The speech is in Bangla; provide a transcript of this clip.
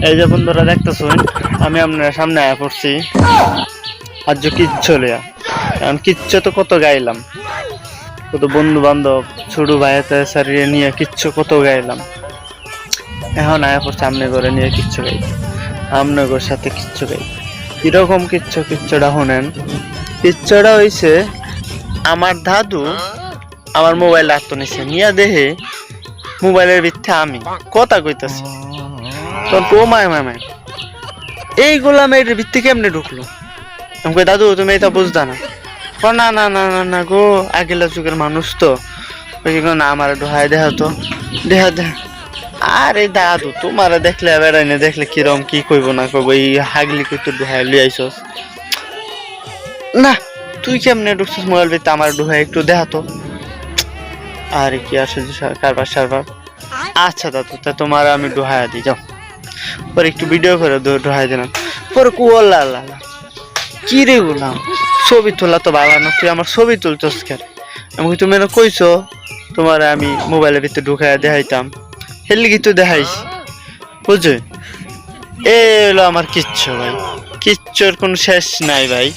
এই যে বন্ধুরা দেখতেছো, আমি আপনার সামনে আয়া পড়ছি আজ কিচ্ছু লিয়া। এখন কিচ্ছু তো কত গাইলাম, কত বন্ধু বান্ধব ছোট ভাইয়াতে সারিয়ে নিয়ে কিচ্ছু কত গাইলাম। এখন আয়া পড়ছে আমনে করে নিয়ে কিচ্ছু গাই, আমনগর সাথে কিচ্ছু গাই। কিরকম কিচ্ছু? কিচ্ছুটা শোনেন। কিচ্ছুটা হইছে আমার দাদু আমার মোবাইল রাখতো নিছে নিয়ে দেহে মোবাইলের ভিত্তি আমি কথা কইতাছি, তো মায় মায় মায় এই গোলামের ভিত্তি কেমনে ঢুকলো? আমি কই দাদু তুমি এটা বুঝতা না? না না না না না গো, আগেলা যুগের মানুষ তো। না আমার ডোহাই দেখা তো, দেখা দেখা। আরে দাদু তোমার দেখলে বেড়াই না দেখলে কিরম কি কইব না কইব, এই হাগলি কই তোর ডোহাই লই আইসস। না তুই কেমনে ঢুকছিস মোবাইল ভিত্তি আমার ডোহাই একটু দেখা তো। আরে কি আসে কারবার সারবার। আচ্ছা দাদু তা তোমার আমি ডোহাই দিই, যাও। পরে একটু ভিডিও করে ডোহাই দিলাম। পরে কুয়াল্লা আল্লাহ কি রে বললাম, ছবি তোলা তো ভালো না, তুই আমার ছবি তুলছস কেন? আমি তুমি না কইছো তোমার আমি মোবাইলের ভিতরে ঢুকাই দেখাইতাম, হেললি কি তুই দেখাইছি বুঝে। এ হলো আমার কিচ্ছু ভাই, কিচ্ছুর কোনো শেষ নাই ভাই।